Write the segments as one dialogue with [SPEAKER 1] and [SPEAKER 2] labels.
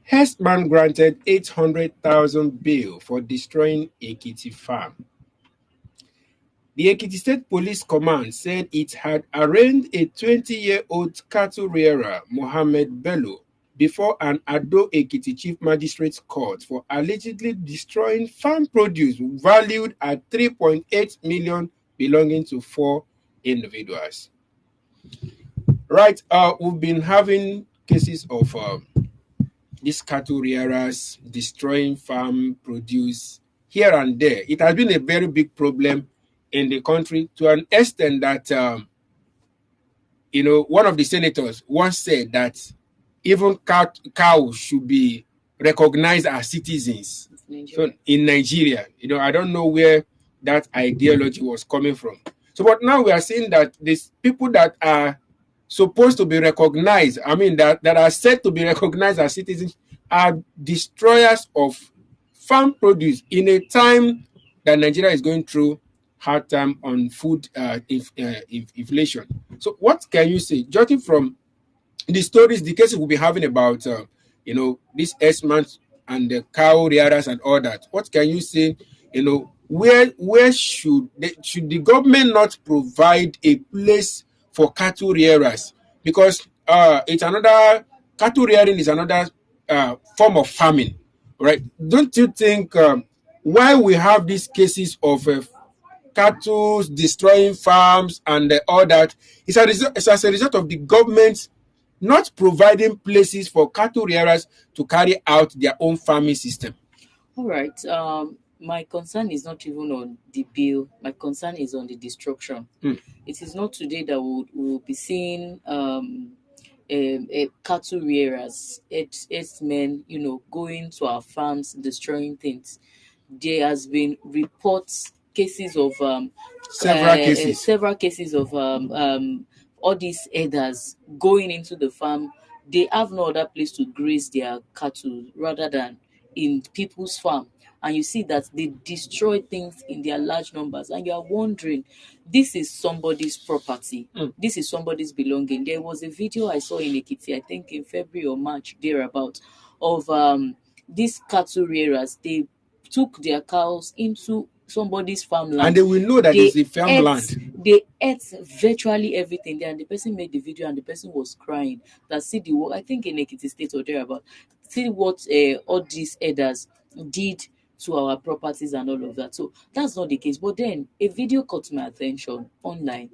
[SPEAKER 1] Herdsman granted 800,000 bail for destroying Ekiti farm. The Ekiti State Police Command said it had arraigned a 20-year-old cattle rearer, Mohammed Bello, before an Ado Ekiti Chief Magistrate's Court for allegedly destroying farm produce valued at 3.8 million belonging to 4 individuals. Right, we've been having cases of these cattle rearers destroying farm produce here and there. It has been a very big problem in the country to an extent that, one of the senators once said that even cows should be recognized as citizens. So in Nigeria, I don't know where that ideology was coming from. So, but now we are seeing that these people that are supposed to be recognized, that are said to be recognized as citizens, are destroyers of farm produce in a time that Nigeria is going through hard time on food inflation. So what can you say, judging from the stories, the cases we'll be having about, this S-man and the cow rearers and all that? What can you say? Where should the government not provide a place for cattle rearers? Because it's another cattle rearing is another form of farming, right? Don't you think why we have these cases of cattle destroying farms and all that? It's as a result of the government not providing places for cattle rearers to carry out their own farming system.
[SPEAKER 2] All right. My concern is not even on the bill. My concern is on the destruction. It is not today that we'll be seeing cattle rearers, men, going to our farms, destroying things. There has been reports, cases of
[SPEAKER 1] Several
[SPEAKER 2] cases of all these herders going into the farm. They have no other place to graze their cattle rather than in people's farm, and you see that they destroy things in their large numbers, and you are wondering, this is somebody's property. This is somebody's belonging. There was a video I saw in Ekiti, I think in February or March thereabout, of these cattle rearers. They took their cows into somebody's farmland,
[SPEAKER 1] and they will know that it's a farmland.
[SPEAKER 2] They ate virtually everything there, and the person made the video, and the person was crying that, see the work, I think in Ekiti State or thereabout, see what all these herders did to our properties and all of that. So that's not the case. But then a video caught my attention online,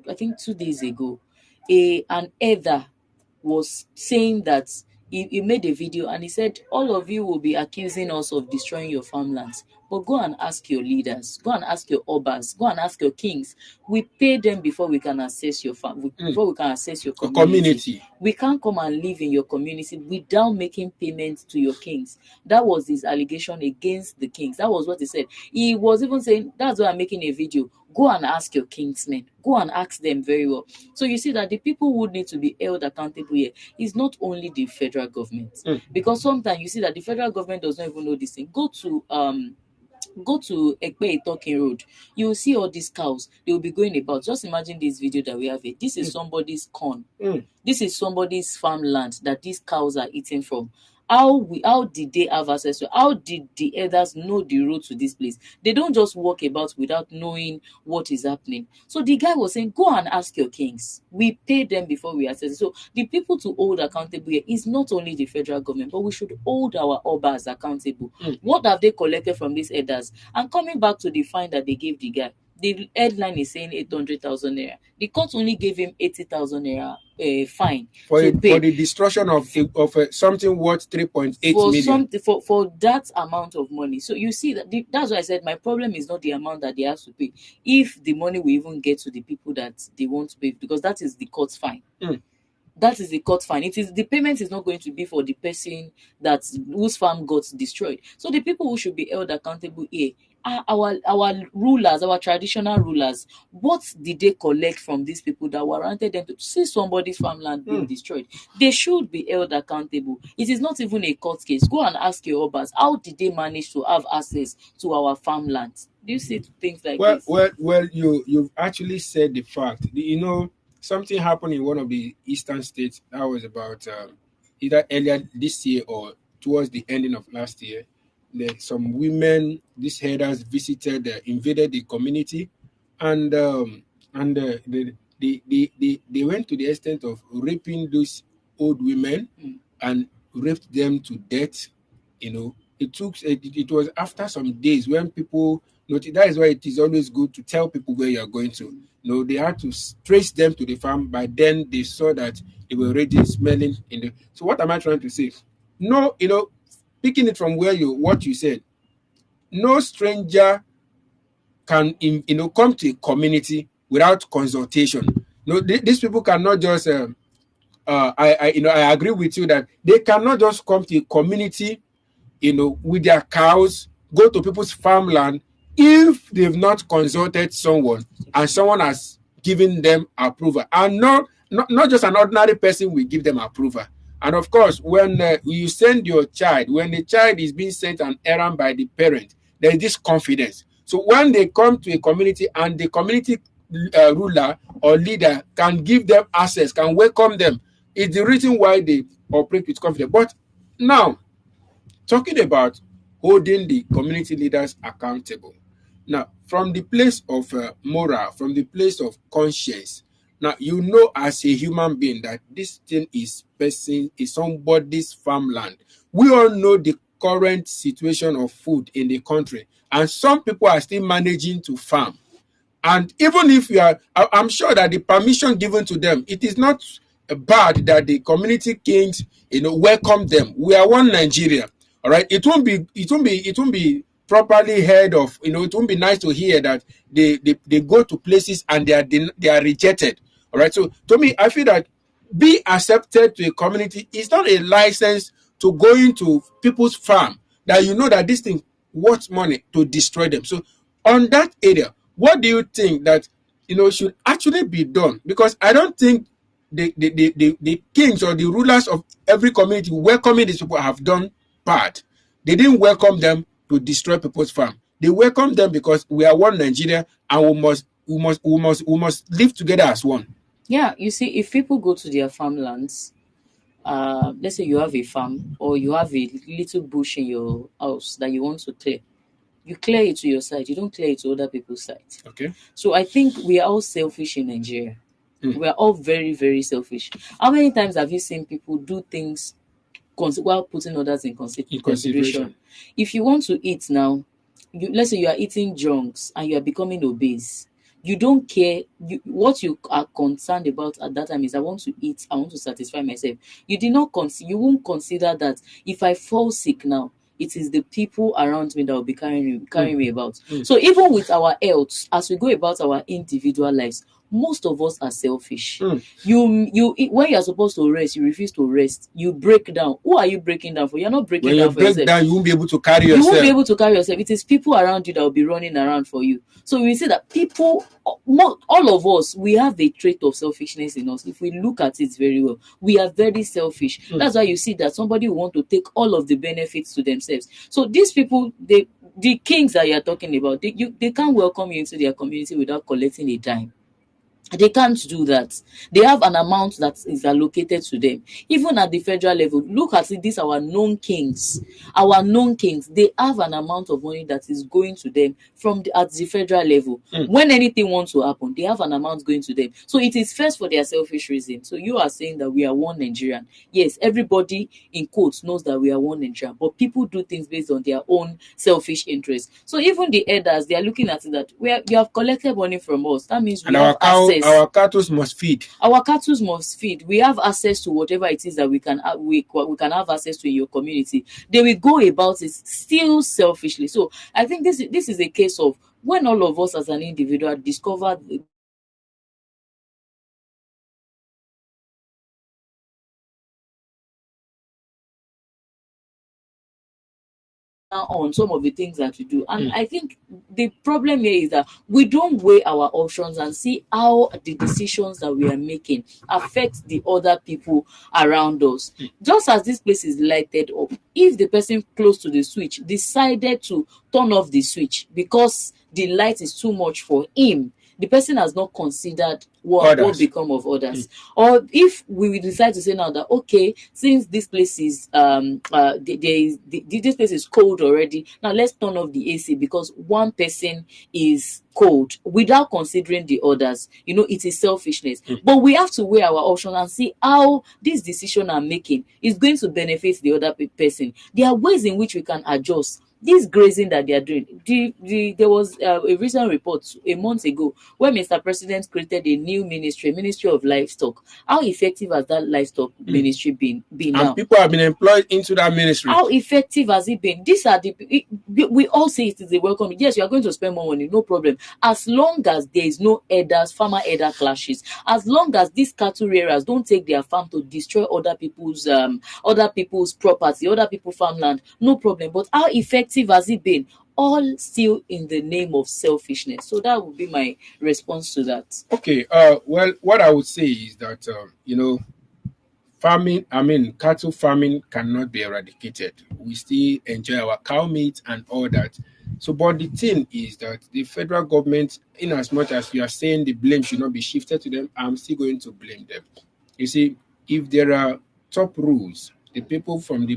[SPEAKER 2] I think 2 days ago. An herder was saying that he made a video, and he said, all of you will be accusing us of destroying your farmlands, but go and ask your leaders, go and ask your obas, go and ask your kings. We pay them before we can assess your farm, before we can assess your community. We can't come and live in your community without making payments to your kings. That was his allegation against the kings. That was what he said. He was even saying, that's why I'm making a video. Go and ask your kingsmen. Go and ask them very well. So you see that the people who need to be held accountable here is not only the federal government. Because sometimes you see that the federal government does not even know this thing. Go to Ekpe Talking Road. You will see all these cows. They will be going about. Just imagine this video that we have here. This is somebody's corn. This is somebody's farmland that these cows are eating from. How did they have access to? How did the elders know the road to this place? They don't just walk about without knowing what is happening. So the guy was saying, go and ask your kings. We pay them before we access it. So the people to hold accountable here is not only the federal government, but we should hold our obas accountable. What have they collected from these elders? And coming back to the fine that they gave the guy, the headline is saying 800,000 naira. The court only gave him 80,000 naira fine
[SPEAKER 1] for the destruction of something worth 3.8 million.
[SPEAKER 2] For that amount of money. So you see that's why I said my problem is not the amount that they have to pay. If the money will even get to the people that they want to pay, because that is the court's fine. That is the court fine. It is the payment is not going to be for the person whose farm got destroyed. So the people who should be held accountable here are our rulers, our traditional rulers. What did they collect from these people that warranted them to see somebody's farmland being destroyed? They should be held accountable. It is not even a court case. Go and ask your obas, how did they manage to have access to our farmland? Do you see things like this?
[SPEAKER 1] Well, you've actually said the fact. Something happened in one of the eastern states that was about either earlier this year or towards the ending of last year, some women, these herders, invaded the community, and they went to the extent of raping those old women and raped them to death. It was after some days when people noticed. That is why it is always good to tell people where you are going to. They had to trace them to the farm. By then they saw that they were already smelling so what am I trying to say? No, picking it from what you said, no stranger can come to a community without consultation. These people cannot just I agree with you that they cannot just come to a community with their cows, go to people's farmland if they've not consulted someone and someone has given them approval. And not just an ordinary person will give them approval. And of course, when you send your child, when the child is being sent an errand by the parent, there is this confidence. So when they come to a community and the community ruler or leader can give them access, can welcome them, it's the reason why they operate with confidence. But now, talking about holding the community leaders accountable. Now, from the place of moral, from the place of conscience, now as a human being that this thing is somebody's farmland. We all know the current situation of food in the country, and some people are still managing to farm. And even if I'm sure that the permission given to them, it is not bad that the community kings, welcome them. We are one Nigeria, all right. It won't be properly heard of. It won't be nice to hear that they go to places and they are rejected, all right. So to me, I feel that be accepted to a community is not a license to go into people's farm that that this thing worth money to destroy them. So on that area, what do you think that should actually be done? Because I don't think the kings or the rulers of every community welcoming these people have done bad. They didn't welcome them to destroy people's farm. They welcome them because we are one Nigeria and we must live together as one.
[SPEAKER 2] Yeah, you see, if people go to their farmlands, let's say you have a farm or you have a little bush in your house that you want to clear, you clear it to your side. You don't clear it to other people's side.
[SPEAKER 1] Okay.
[SPEAKER 2] So I think we are all selfish in Nigeria. We are all very, very selfish. How many times have you seen people do things while putting others in consideration? If you want to eat now, let's say you are eating junks and you are becoming obese. You don't care. What you are concerned about at that time is I want to eat. I want to satisfy myself. You you won't consider that if I fall sick now, it is the people around me that will be carrying me about. So even with our health, as we go about our individual lives, most of us are selfish. You when you are supposed to rest, you refuse to rest. You break down. Who are you breaking down for? You're not breaking down for yourself.
[SPEAKER 1] When you break down, you won't be able to carry yourself.
[SPEAKER 2] You won't be able to carry yourself. It is people around you that will be running around for you. So we see that people, all of us, we have a trait of selfishness in us. If we look at it very well, we are very selfish. That's why you see that somebody will want to take all of the benefits to themselves. So these people, the kings that you're talking about, they can't welcome you into their community without collecting a dime. They can't do that. They have an amount that is allocated to them. Even at the federal level, look at it, these our known kings. Our known kings, they have an amount of money that is going to them at the federal level. When anything wants to happen, they have an amount going to them. So it is first for their selfish reason. So you are saying that we are one Nigerian. Yes, everybody in quotes knows that we are one Nigerian, but people do things based on their own selfish interests. So even the elders, they are looking at it that you have collected money from us. That means we have access.
[SPEAKER 1] Our cattle must feed.
[SPEAKER 2] Our cattle must feed. We have access to whatever it is that we can have access to in your community. They will go about it still selfishly. So I think this is a case of when all of us as an individual discover on some of the things that we do. And I think the problem here is that we don't weigh our options and see how the decisions that we are making affect the other people around us. Just as this place is lighted up, if the person close to the switch decided to turn off the switch because the light is too much for him, the person has not considered what
[SPEAKER 1] Others.
[SPEAKER 2] become of others. Or if we will decide to say now that, okay, since this place is this place is cold already, now let's turn off the AC because one person is cold without considering the others. It is selfishness. But we have to weigh our options and see how this decision I'm making is going to benefit the other person. There are ways in which we can adjust this grazing that they are doing. There was a recent report a month ago where Mr. President created a new Ministry of Livestock. How effective has that livestock ministry been
[SPEAKER 1] And
[SPEAKER 2] now?
[SPEAKER 1] people have been employed into that ministry.
[SPEAKER 2] How effective has it been? These are we all say it is a welcome. Yes, you are going to spend more money, no problem. As long as there is no farmer elder clashes, as long as these cattle rearers don't take their farm to destroy other people's property, other people's farmland, no problem. But how effective has it been? All still in the name of selfishness. So that would be my response to that.
[SPEAKER 1] Okay. Well, what I would say is that farming, cattle farming cannot be eradicated. We still enjoy our cow meat and all that. So, but the thing is that the federal government, in as much as you are saying the blame should not be shifted to them, I'm still going to blame them. You see, if there are top rules, the people from the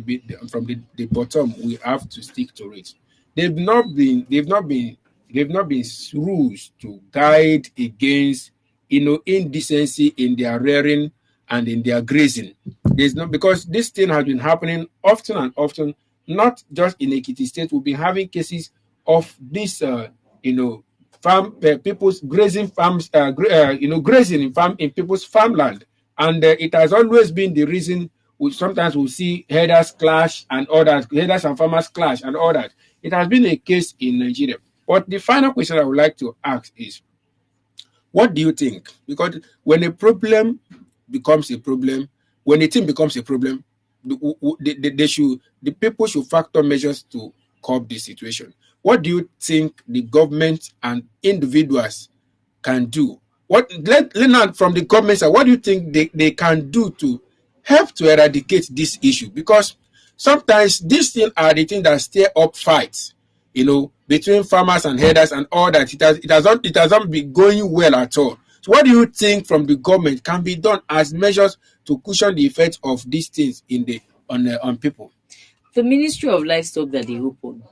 [SPEAKER 1] bottom, we have to stick to it. They've not been they've not been they've not been rules to guide against indecency in their rearing and in their grazing. There's not, because this thing has been happening often and often, not just in Ekiti State. We've been having cases of this farm people's grazing farms grazing in people's farmland, and it has always been the reason. Sometimes we'll see herders clash and all that, herders and farmers clash and all that. It has been a case in Nigeria. But the final question I would like to ask is, what do you think? Because when a problem becomes a problem, when a thing becomes a problem, the people should factor measures to curb the situation. What do you think the government and individuals can do? Let not from the government side, what do you think they can do to help to eradicate this issue? Because sometimes these things are the things that stir up fights, between farmers and herders and all that. It has not been going well at all. So what do you think from the government can be done as measures to cushion the effects of these things on people?
[SPEAKER 2] The Ministry of Livestock that they open,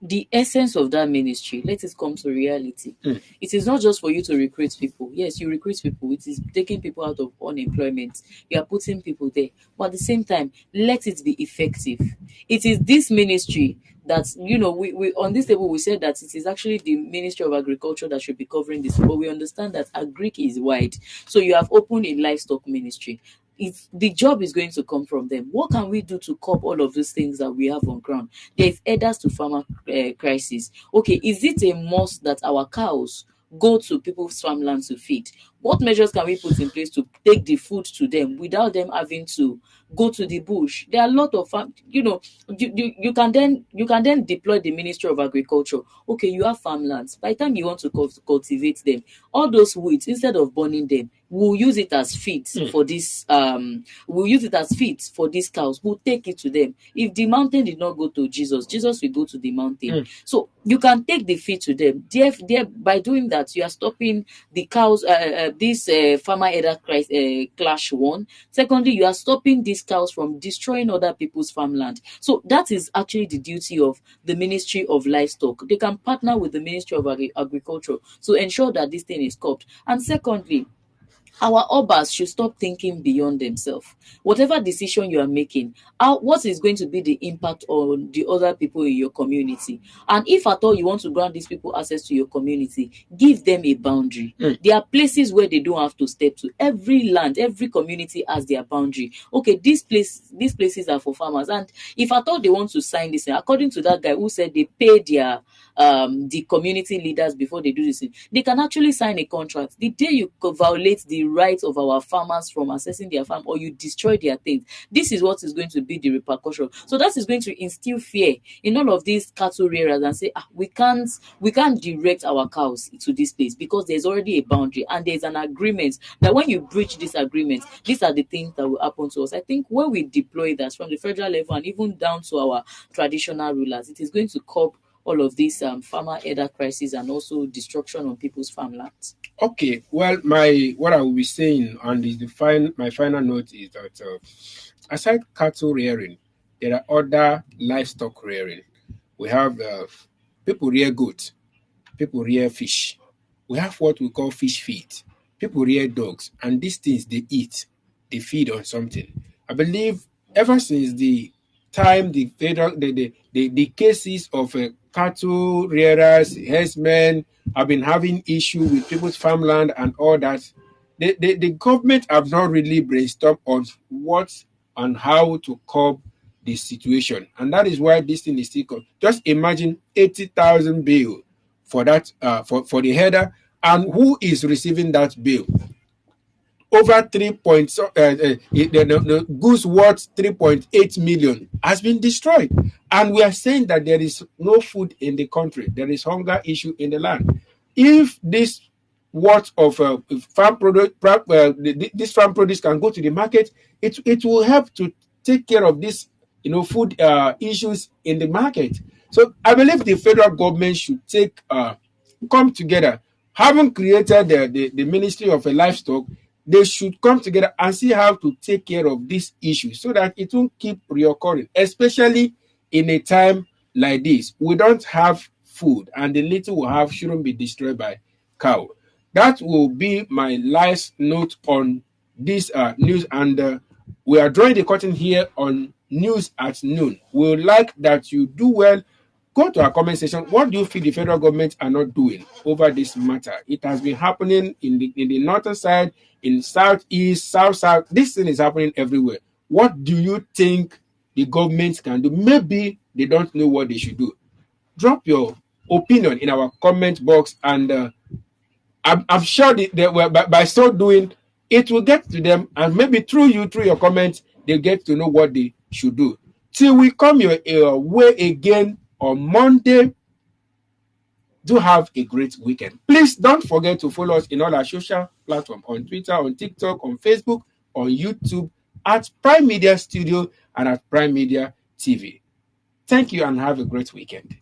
[SPEAKER 2] the essence of that ministry, let it come to reality. It is not just for you to recruit people. Yes, you recruit people. It is taking people out of unemployment. You are putting people there. But at the same time, let it be effective. It is this ministry that, we on this table, we said that it is actually the Ministry of Agriculture that should be covering this. But we understand that agric is wide. So you have opened a livestock ministry. The job is going to come from them. What can we do to curb all of those things that we have on ground? There is herders to farmer crisis. Okay, is it a must that our cows go to people's farmland to feed? What measures can we put in place to take the food to them without them having to go to the bush? There are a lot of you can then deploy the Ministry of Agriculture. Okay, you have farmlands. By the time you want to cultivate them, all those weeds, instead of burning them, we'll use it as feed for this we'll use it as feed for these cows. We'll take it to them. If the mountain did not go to Jesus will go to the mountain. So you can take the feed to them. By doing that, you are stopping the cows, this farmer elder clash. One, secondly, you are stopping these cows from destroying other people's farmland. So that is actually the duty of the Ministry of Livestock. They can partner with the Ministry of Agriculture to ensure that this thing is curbed. And secondly, our obas should stop thinking beyond themselves. Whatever decision you are making, what is going to be the impact on the other people in your community? And if at all you want to grant these people access to your community, give them a boundary. There are places where they don't have to step to. Every land, every community has their boundary. Okay, these places are for farmers. And if at all they want to sign this, according to that guy who said they pay their the community leaders before they do this, they can actually sign a contract. The day you violate the rights of our farmers from accessing their farm, or you destroy their things, this is what is going to be the repercussion. So that is going to instill fear in all of these cattle rearers and say, we can't direct our cows to this place because there's already a boundary and there's an agreement that when you breach this agreement, these are the things that will happen to us. I think when we deploy that from the federal level and even down to our traditional rulers, it is going to curb all of these farmer elder crisis and also destruction on people's farmlands.
[SPEAKER 1] Okay, well, my what I will be saying on my final note is that aside cattle rearing, there are other livestock rearing. We have people rear goat, people rear fish. We have what we call fish feed. People rear dogs, and these things they eat, they feed on something. I believe ever since the time the federal the cases of cattle rearers, herdsmen have been having issue with people's farmland and all that, the government have not really brainstormed on what and how to curb the situation, and that is why this thing is still just imagine 80,000 bill for that for the header, and who is receiving that bill? Over 3 point the goods worth 3.8 million has been destroyed, and we are saying that there is no food in the country, there is hunger issue in the land. If this worth of farm product this farm produce can go to the market, it will help to take care of this food issues in the market. So I believe the federal government should take come together. Having created the Ministry of Livestock, they should come together and see how to take care of this issue so that it won't keep reoccurring, especially in a time like this. We don't have food, and the little we have shouldn't be destroyed by cow. That will be my last note on this news, and we are drawing the curtain here on news at noon. We would like that you do well. Go to our comment section. What do you feel the federal government are not doing over this matter? It has been happening in the northern side, in southeast, south. This thing is happening everywhere. What do you think the government can do? Maybe they don't know what they should do. Drop your opinion in our comment box, and I'm sure by so doing, it will get to them, and maybe through your comments, they get to know what they should do. Till we come your way again on Monday, do have a great weekend. Please don't forget to follow us in all our social platforms, on Twitter, on TikTok, on Facebook, on YouTube, at Prime Media Studio and at Prime Media TV. Thank you and have a great weekend.